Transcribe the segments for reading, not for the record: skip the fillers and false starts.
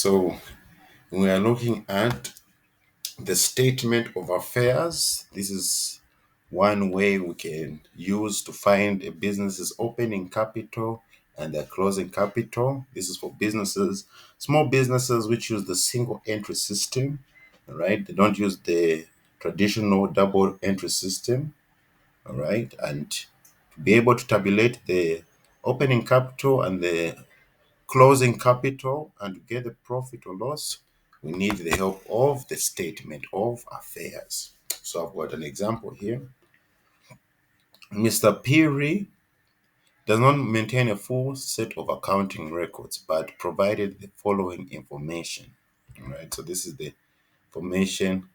So we are looking at the statement of affairs. This is one way we can use to find a business's opening capital and their closing capital. This is for businesses, small businesses which use the single entry system, all right? They don't use the traditional double entry system, all right? And to be able to tabulate the opening capital and the closing capital and to get the profit or loss, we need the help of the statement of affairs. So I've got an example here. Mr. Peary does not maintain a full set of accounting records, but provided the following information. All right, so this is the information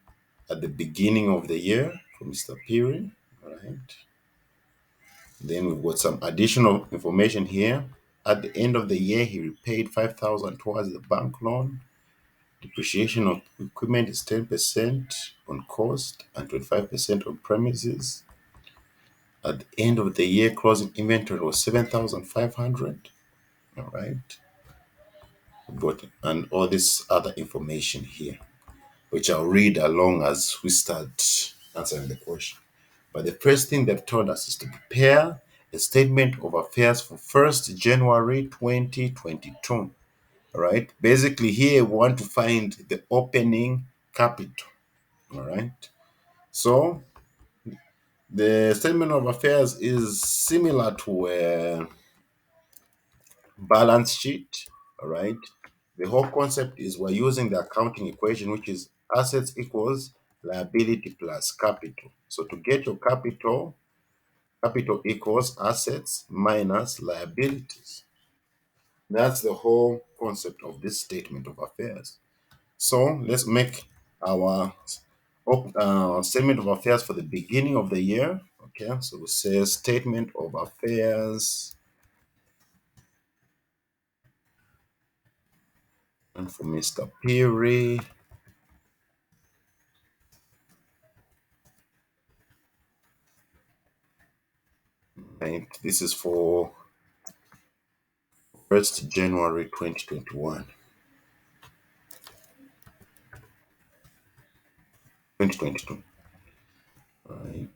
at the beginning of the year for Mr. Peary. All right. Then we've got some additional information here. At the end of the year, he repaid 5,000 towards the bank loan. Depreciation of equipment is 10% on cost and 25% on premises. At the end of the year, closing inventory was 7,500. All right. But and all this other information here, which I'll read along as we start answering the question. But the first thing they've told us is to prepare a statement of affairs for 1st January 2022. All right. Basically, here we want to find the opening capital. All right. So the statement of affairs is similar to a balance sheet. All right. The whole concept is we're using the accounting equation, which is assets equals liability plus capital. So to get your capital, capital equals assets minus liabilities. That's the whole concept of this statement of affairs. So let's make our statement of affairs for the beginning of the year. Okay, so we say statement of affairs, and for Mr. Peary, right? This is for 1st January 2021. 2022. Right.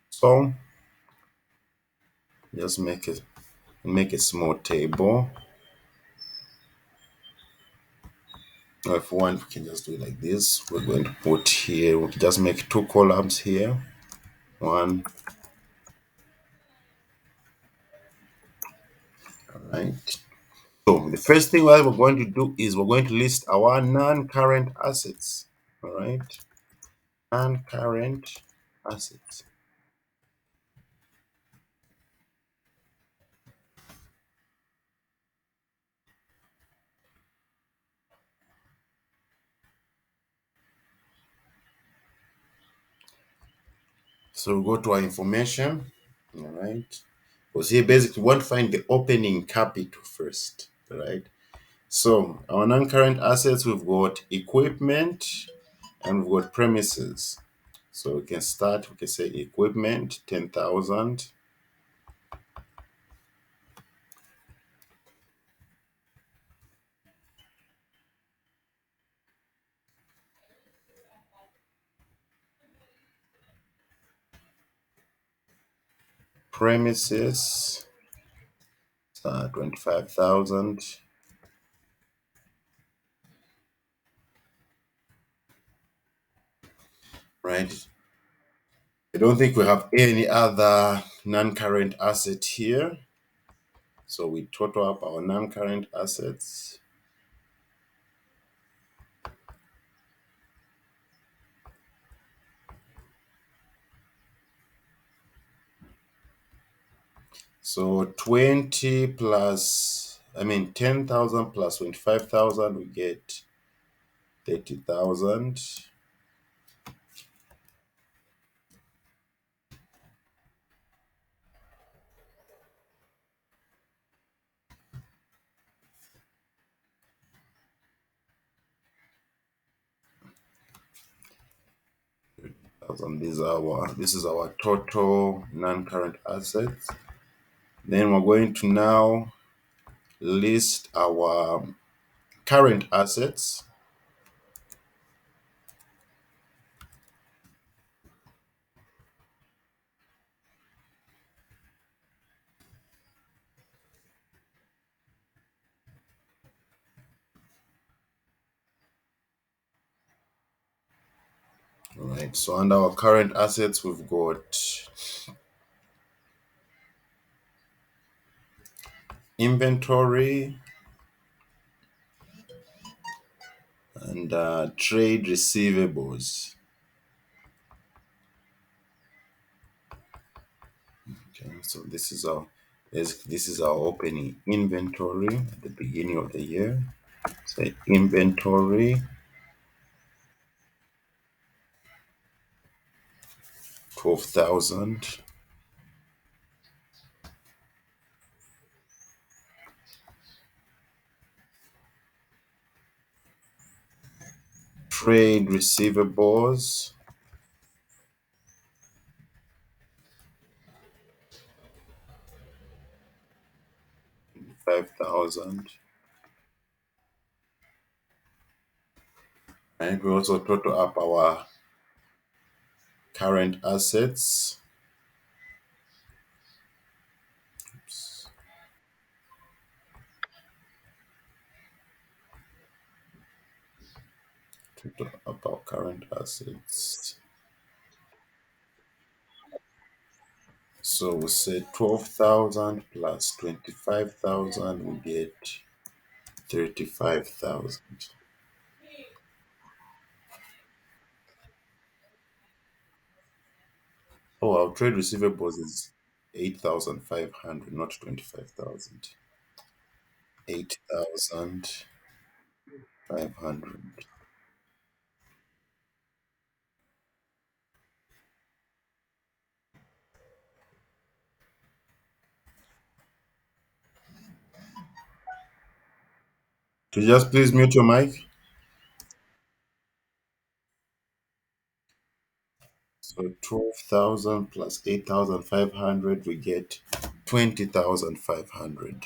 So just make a small table. Or if one, we can just do it like this. We're going to put here, we can just make two columns here. One, all right. So the first thing that we're going to do is we're going to list our non-current assets. All right. Non-current assets. So we'll go to our information. All right. Because here basically we want to find the opening capital first. All right. So our non-current assets, we've got equipment and we've got premises. So we can start, we can say equipment, 10,000. Premises, 25,000. Right. I don't think we have any other non-current asset here. So we total up our non-current assets. So 20 plus, 10,000 plus 25,000, we get 30,000. This is our total non-current assets. Then we're going to now list our current assets. All right. So under our current assets, we've got inventory and trade receivables. Okay. So this is our opening inventory at the beginning of the year. Say inventory 12,000. Trade receivables 5,000. And we also total up our current assets. Oops. Total up our current assets. So we say 12,000 plus 25,000, we get 35,000. Oh, our trade receivables is 8,500, not 25,000. 8,500. Could you just please mute your mic? So 12,000 plus 8,500, we get 20,500.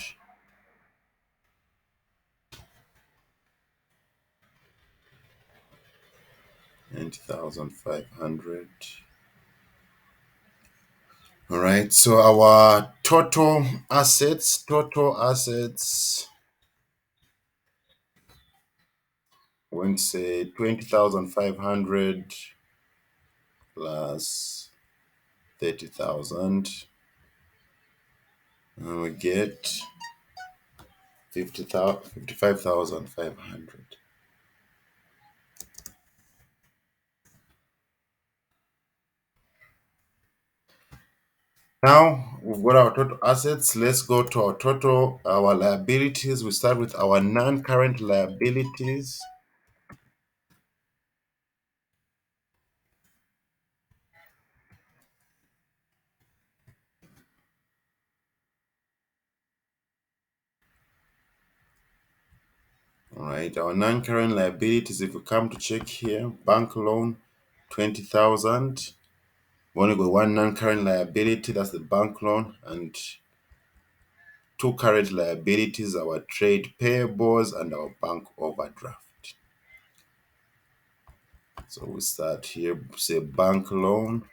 20,500. All right. So our total assets, when say 20,500 plus 30,000, and we get 55,500. Now we've got our total assets. Let's go to our liabilities. We start with our non-current liabilities. All right, our non-current liabilities, if we come to check here, bank loan, 20,000. We only got one non-current liability, that's the bank loan, and two current liabilities, our trade payables and our bank overdraft. So we start here, say bank loan,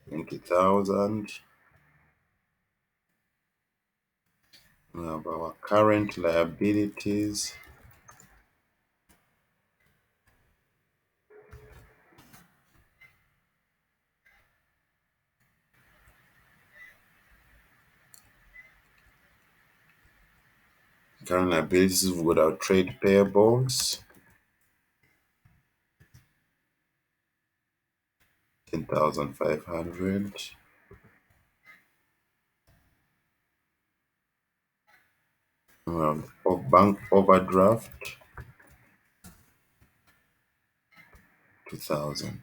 20,000. We have our current liabilities, we've got our trade payables, 10,500. Of bank overdraft, 2,000.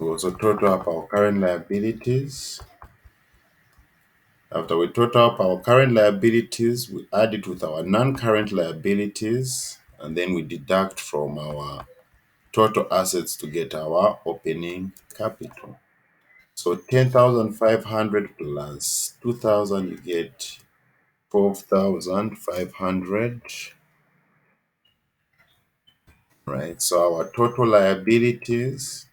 We also total up our current liabilities. After we total up our current liabilities, we add it with our non-current liabilities, and then we deduct from our total assets to get our opening capital. So 10,500 plus 2,000, you get 12,500, right? So our total liabilities,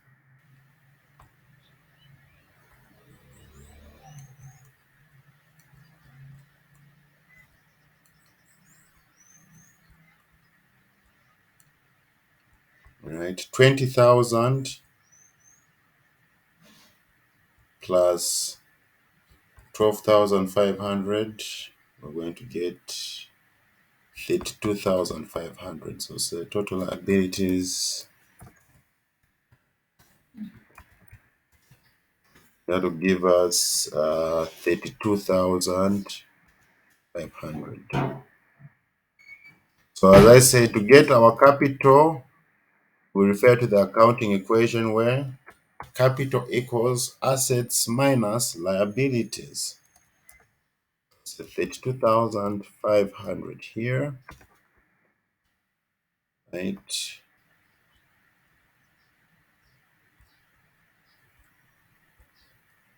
right? 20,000 plus 12,500, we're going to get 32,500. So total liabilities, that will give us 32,500. So as I say, to get our capital, we refer to the accounting equation where capital equals assets minus liabilities. So 32,500 here, right?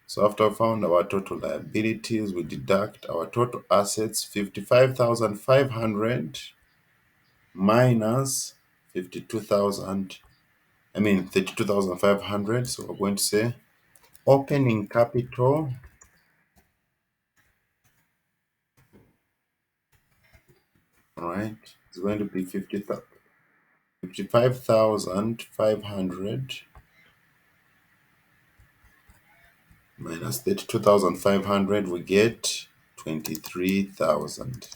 So after we found our total liabilities, we deduct our total assets, 55,500 minus 52,000, 32,500. So we're going to say opening capital, all right, is going to be 55,500 minus 32,500, we get 23,000.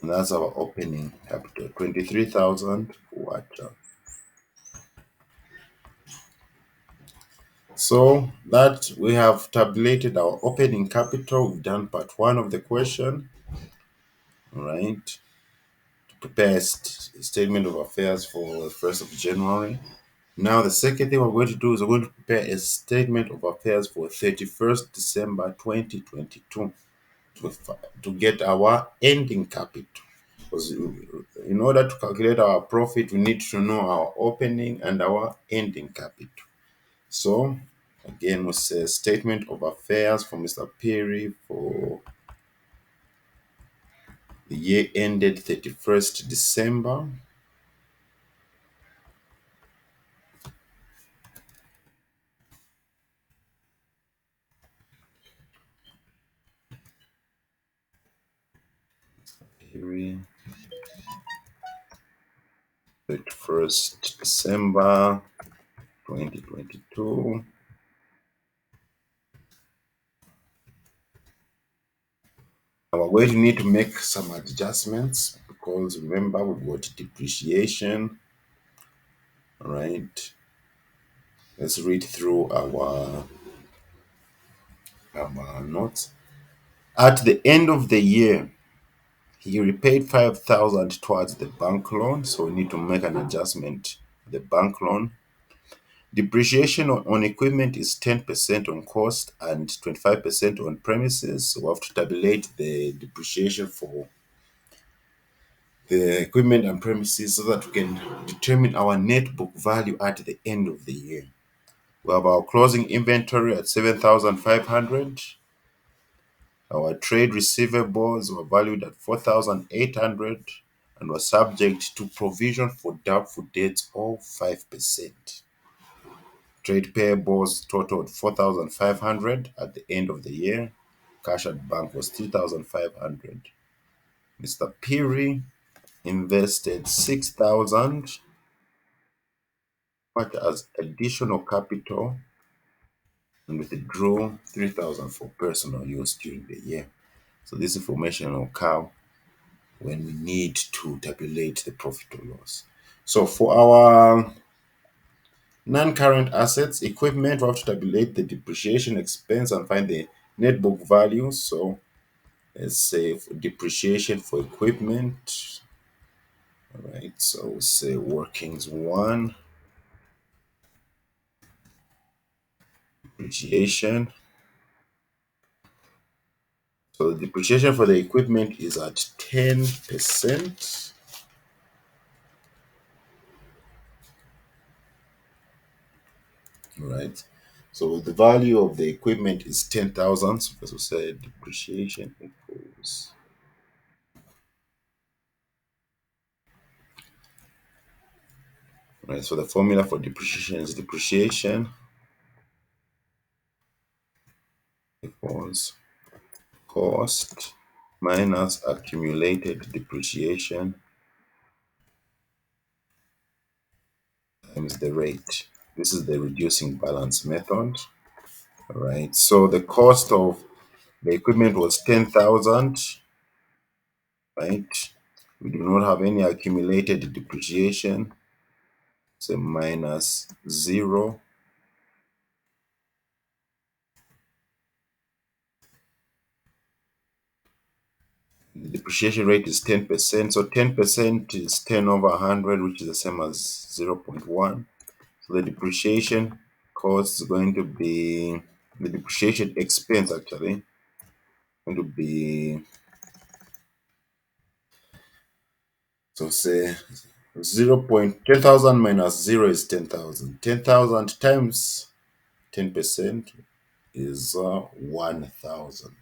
And that's our opening capital, 23,000 water. So that we have tabulated our opening capital. We've done part one of the question, all right, to prepare a statement of affairs for the 1st of January. Now, the second thing we're going to do is we're going to prepare a statement of affairs for 31st December 2022 to get our ending capital. Because in order to calculate our profit, we need to know our opening and our ending capital. So, again, we say statement of affairs for Mr. Perry for the year ended 31st December. Perry, 31st December 2022. Now we're going to need to make some adjustments because remember we've got depreciation. All right. Let's read through our notes. At the end of the year, he repaid 5,000 towards the bank loan, so we need to make an adjustment. The bank loan depreciation on equipment is 10% on cost and 25% on premises. So we have to tabulate the depreciation for the equipment and premises so that we can determine our net book value at the end of the year. We have our closing inventory at 7,500. Our trade receivables were valued at 4,800 and were subject to provision for doubtful debts of 5%. Trade payables totaled 4,500 at the end of the year. Cash at bank was 3,500. Mr. Peary invested 6,000 as additional capital and withdrew 3,000 for personal use during the year. So this information will come when we need to tabulate the profit or loss. So for our non-current assets, equipment, we have to tabulate the depreciation expense and find the net book value. So Let's say for depreciation for equipment. All right, so we'll say workings one, depreciation. So the depreciation for the equipment is at 10%. Right. So the value of the equipment is 10,000. So as we said, depreciation equals. Right. So the formula for depreciation is depreciation equals cost minus accumulated depreciation times the rate. This is the reducing balance method. All right. So the cost of the equipment was 10,000, right? We do not have any accumulated depreciation. So minus 0. The depreciation rate is 10%. So 10% is 10 over 100, which is the same as 0.1. So the depreciation cost is going to be, the depreciation expense actually, going to be, so say 10,000 minus 0 is 10,000. 10,000 times 10% is 1,000.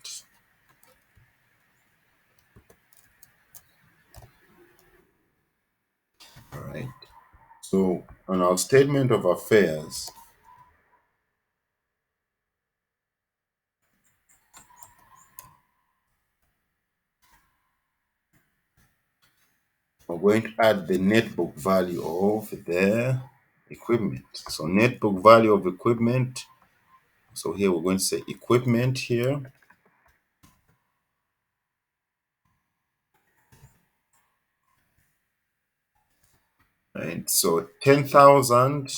All right. So on our statement of affairs, we're going to add the net book value of the equipment. So net book value of equipment. So here we're going to say equipment here. Right. So 10,000.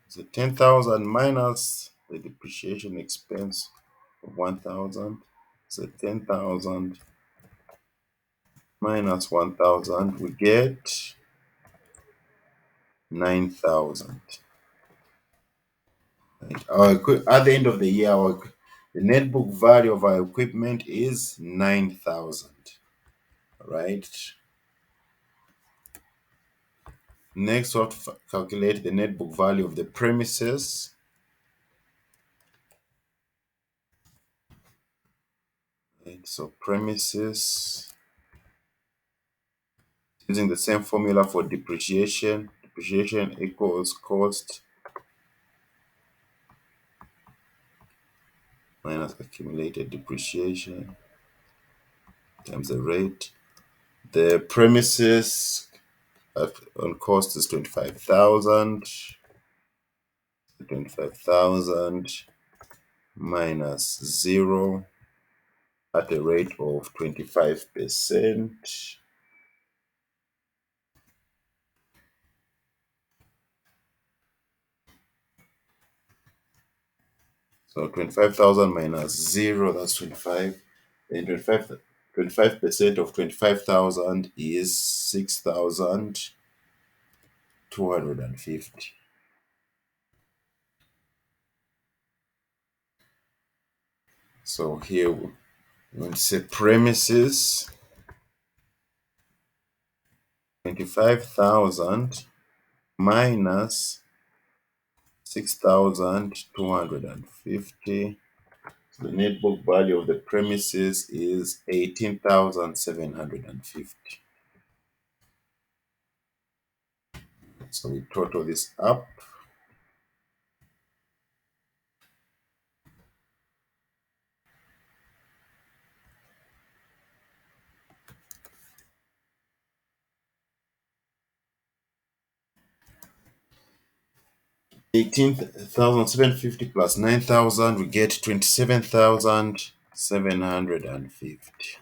So 10,000 minus the depreciation expense of 1,000. So 10,000 minus 1,000, we get 9,000. Right. At the end of the year, the net book value of our equipment is 9,000. Right. Next, we have to calculate the net book value of the premises. Right. So premises, using the same formula for depreciation. Depreciation equals cost minus accumulated depreciation times the rate. The premises on cost is 25,000. 25,000 minus 0 at a rate of 25%. So 25,000 minus 0, that's 25. Then 25% of 25,000 is 6,250. So here we're going to say premises 25,000 minus 6,250. The net book value of the premises is 18,750. So we total this up. 18,750 plus 9,000, we get 27,750.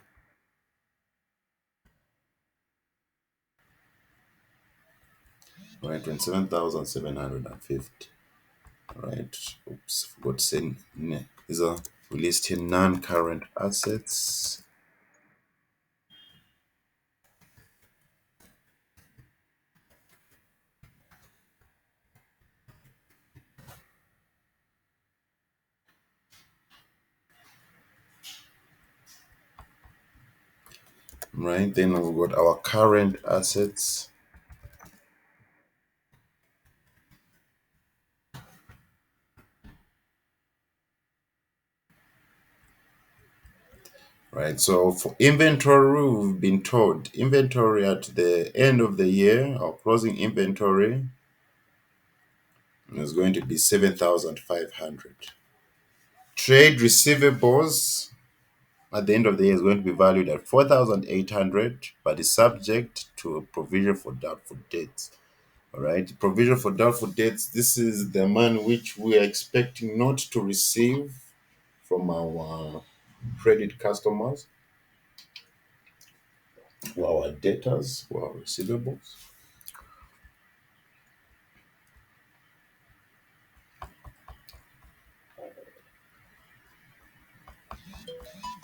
Right, 27,750. Right. Oops, forgot to say These are we list here non-current assets. Right, then we've got our current assets. Right, so for inventory, we've been told inventory at the end of the year, our closing inventory is going to be 7,500. Trade receivables at the end of the year is going to be valued at 4,800, but is subject to a provision for doubtful debts. All right, provision for doubtful debts. This is the amount which we are expecting not to receive from our credit customers, or our debtors, or our receivables.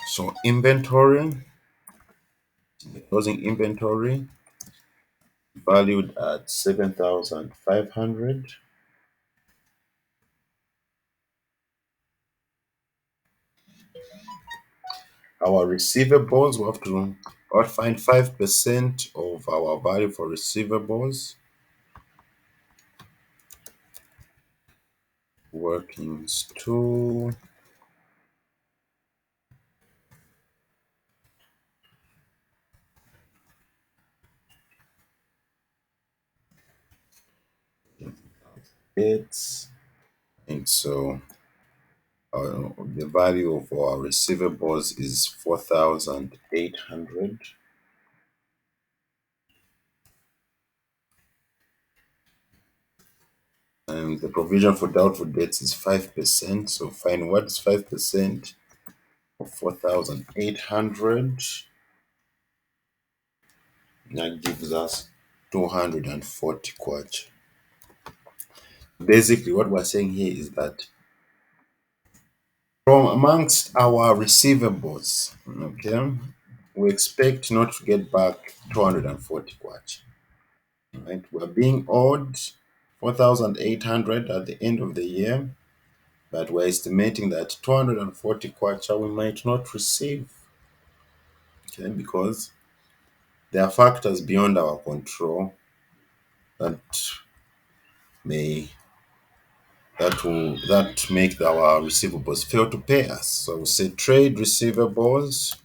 So inventory, closing inventory valued at 7,500. Our receivables, we have to find 5% of our value for receivables. Workings 2. It's and so the value of our receivables is 4,800. And the provision for doubtful debts is 5%. So find what is 5% of 4,800. That gives us 240 kwacha. Basically, what we're saying here is that from amongst our receivables, okay, we expect not to get back 240 kwacha. Right? We're being owed 4,800 at the end of the year, but we're estimating that 240 kwacha we might not receive, okay, because there are factors beyond our control that may that make our receivables fail to pay us. So we say trade receivables.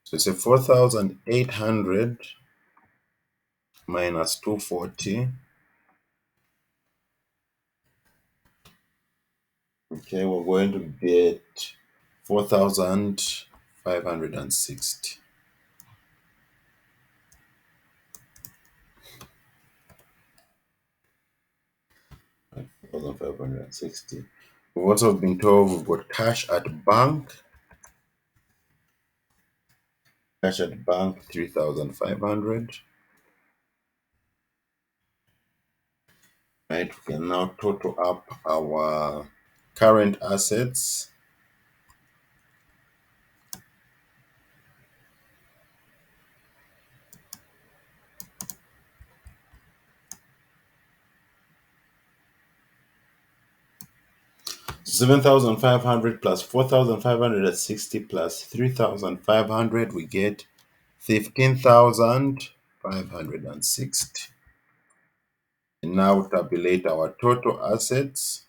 So it's a 4,800 minus 240. Okay, we're going to get 4,560. 4,560. We've also been told we've got cash at bank. Cash at bank 3,500. Right, we can now total up our current assets. So 7,500 plus 4,560 plus 3,500, we get 15,560. And now tabulate our total assets.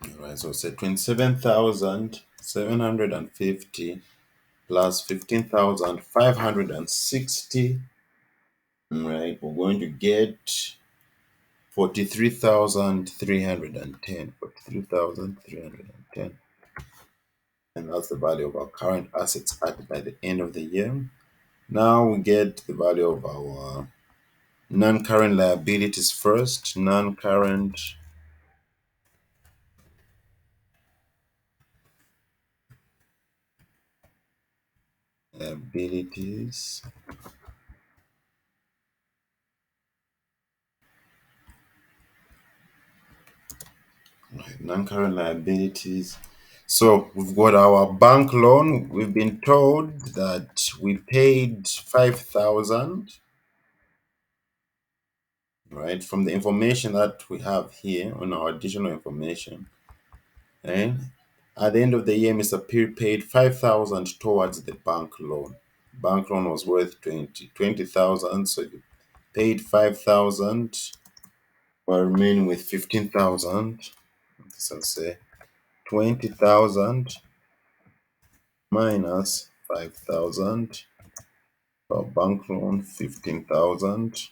All right, so say 27,750 plus 15,560. Right, we're going to get 43,310. 43,310. And that's the value of our current assets at by the end of the year. Now we get the value of our non-current liabilities first. Non-current liabilities. Right, non-current liabilities. So we've got our bank loan. We've been told that we paid 5,000, right, from the information that we have here on our additional information. And at the end of the year, Mr. P paid 5,000 towards the bank loan. Bank loan was worth 20,000, so you paid 5,000, while remaining with 15,000. So say 20,000 minus 5,000 for bank loan, 15,000.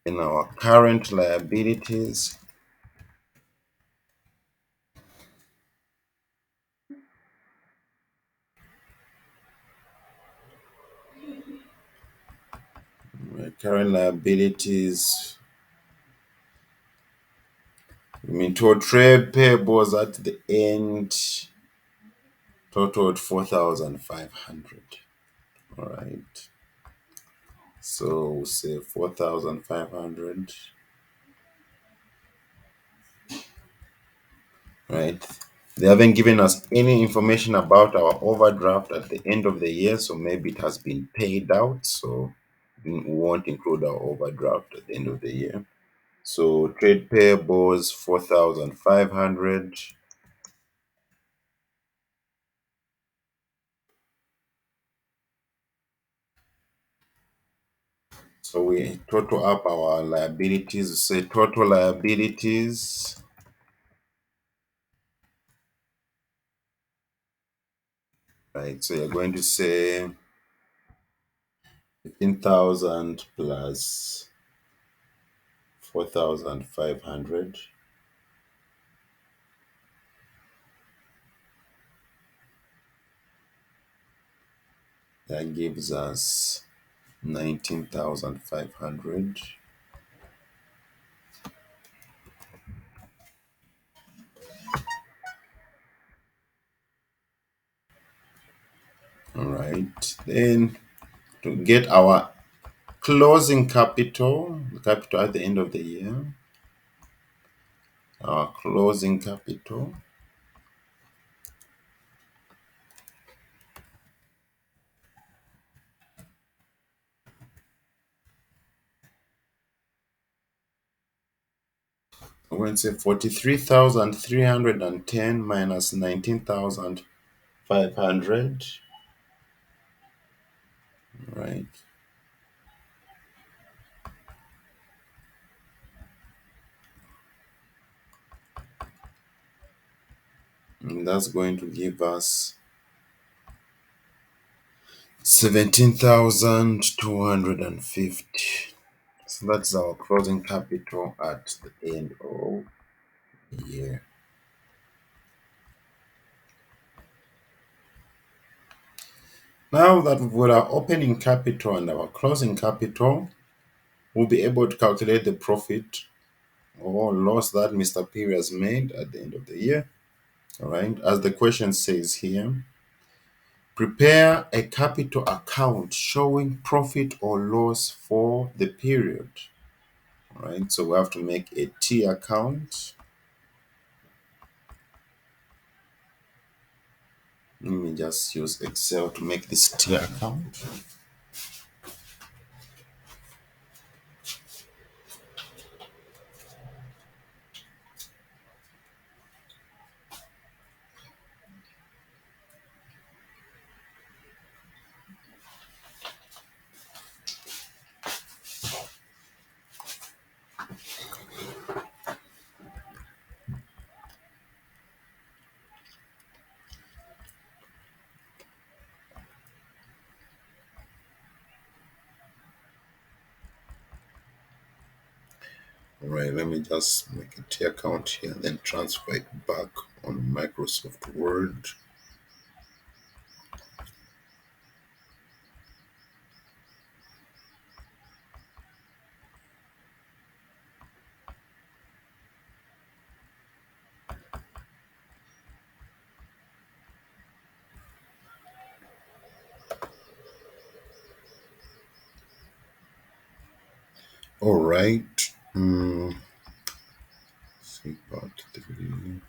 In our current liabilities, current liabilities, I mean, to trade payables at the end totaled 4,500. All right. So we'll say 4,500. Right. They haven't given us any information about our overdraft at the end of the year, so maybe it has been paid out. So we won't include our overdraft at the end of the year. So trade payables 4,500. So we total up our liabilities. Say total liabilities. Right. So you're going to say 15,000 plus 4,500. That gives us 19,500. All right. Then to get our closing capital, the capital at the end of the year, our closing capital. I'm going to say 43,310 minus 19,500. Right. And that's going to give us 17,250. So that's our closing capital at the end of the year. Now that we've got our opening capital and our closing capital, we'll be able to calculate the profit or loss that Mr. P has made at the end of the year. All right. As the question says here, prepare a capital account showing profit or loss for the period. All right. So we have to make a T account. Let me just use Excel to make this T account. All right, let me just make a T account here, then transfer it back on Microsoft Word. All right. See part three.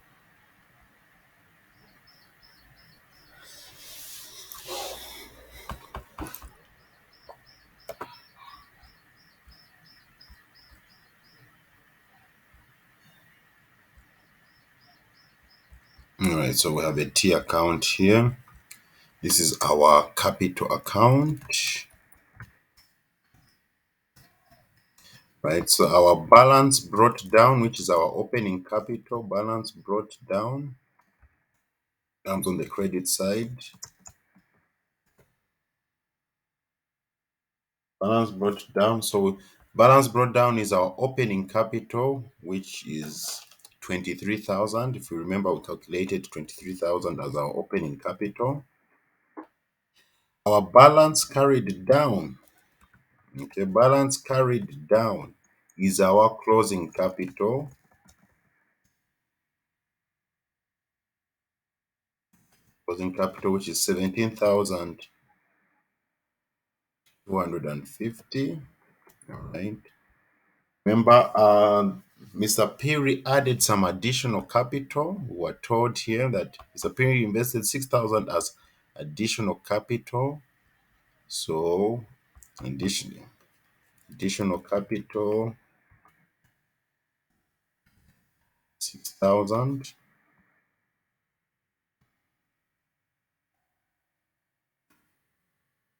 All right. So we have a T account here. This is our capital account, right? So our balance brought down, which is our opening capital balance brought down, comes on the credit side. Balance brought down. So balance brought down is our opening capital, which is 23,000. If you remember, we calculated 23,000 as our opening capital. Our balance carried down, okay, balance carried down is our closing capital. Closing capital, which is 17,250. All right. Remember, Mr. Perry added some additional capital. We were told here that Mr. Perry invested 6,000 as additional capital. So, additional capital, 6,000.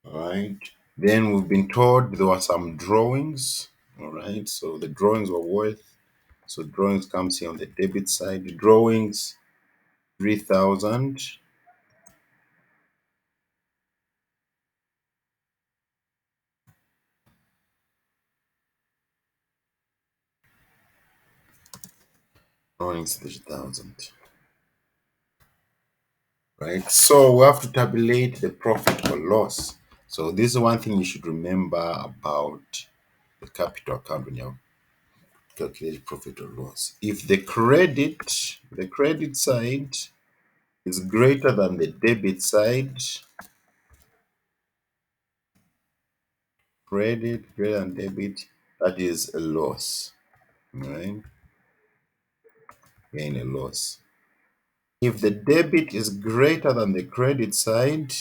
All right. Then we've been told there were some drawings. All right. So the drawings were worth. So drawings comes here on the debit side. Drawings 3,000. Drawings 3,000. Right. So we have to tabulate the profit or loss. So this is one thing you should remember about the capital account when you calculate profit or loss. If the credit side is greater than the debit side, credit greater than debit, that is a loss. Right? Gain a loss. If the debit is greater than the credit side,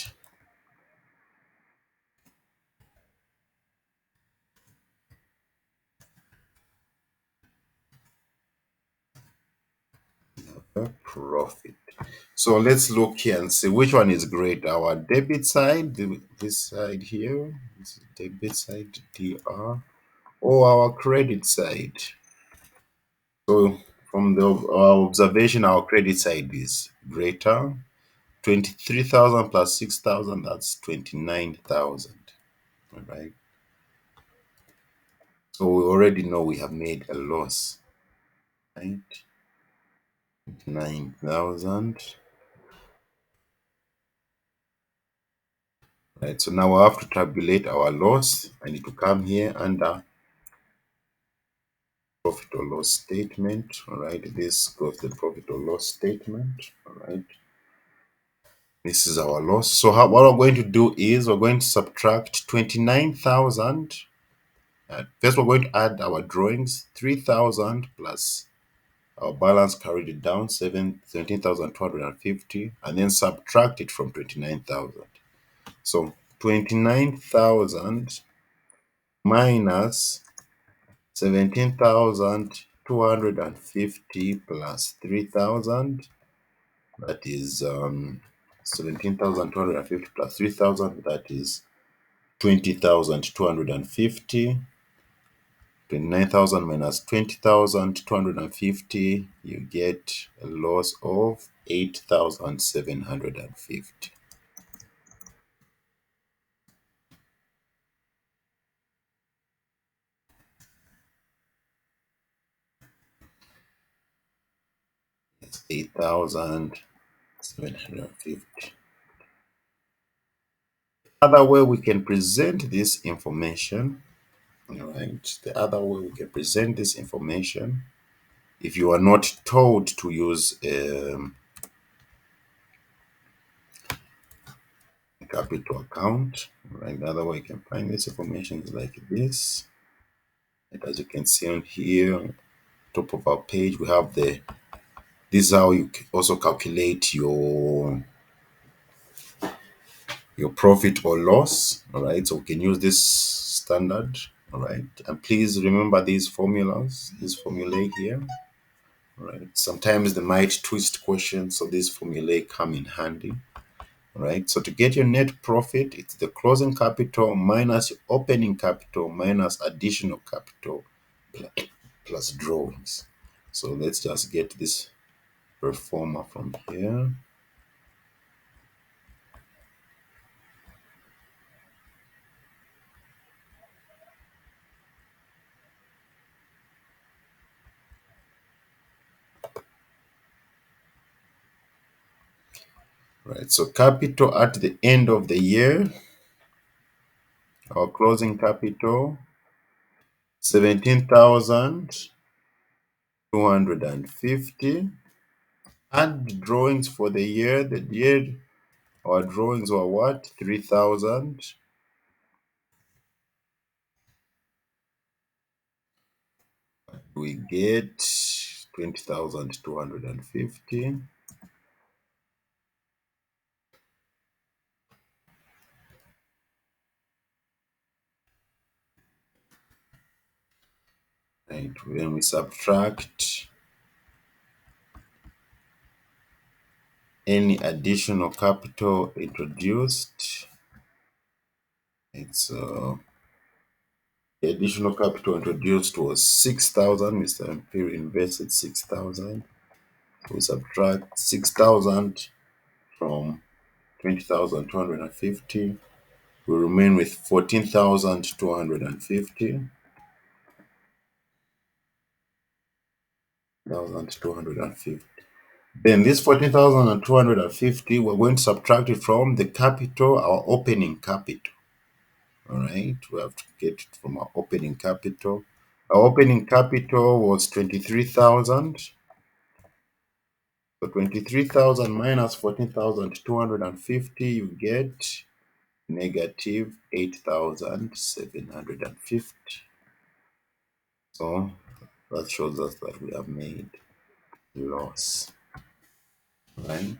a profit. So let's look here and see which one is great. Our debit side, this side here, this is debit side, DR, or our credit side. So from our observation, our credit side is greater. 23,000 plus 6,000, that's 29,000. All right. So we already know we have made a loss, right? 9,000. Right. So now I have to tabulate our loss. I need to come here under profit or loss statement. All right. This goes the profit or loss statement. All right. This is our loss. So what we're going to do is we're going to subtract 29,000. First, we're going to add our drawings, 3,000 plus our balance carried it down, 17,250, and then subtract it from 29,000. So 29,000 minus 17,250 plus 3,000. That is 17,250 plus 3,000. That is 20,250. 29,000 minus 20,250, you get a loss of 8,750. It's 8,750. Other way we can present this information, all right? The other way we can present this information, if you are not told to use a capital account, right? The other way you can find this information is like this. And as you can see on here, top of our page, we have this is how you also calculate your profit or loss. All right, so we can use this standard. All right, and please remember these formulas, this formulae here. All right, sometimes they might twist questions, so these formulae come in handy. All right, so to get your net profit, it's the closing capital minus your opening capital minus additional capital plus drawings. So let's just get this performer from here. Right, so capital at the end of the year, our closing capital 17,250. And drawings for the year, our drawings were what? 3,000. We get 20,250. Right, when we subtract any additional capital introduced, it's the additional capital introduced was 6,000. Mr. Imperial invested 6,000. We subtract 6,000 from 20,250. We remain with 14,250. 1,250. Then this 14,250, we're going to subtract it from the capital, our opening capital. All right, we have to get it from our opening capital. Our opening capital was 23,000. So 23,000 minus 14,250, you get negative 8,750. So that shows us that we have made loss, right?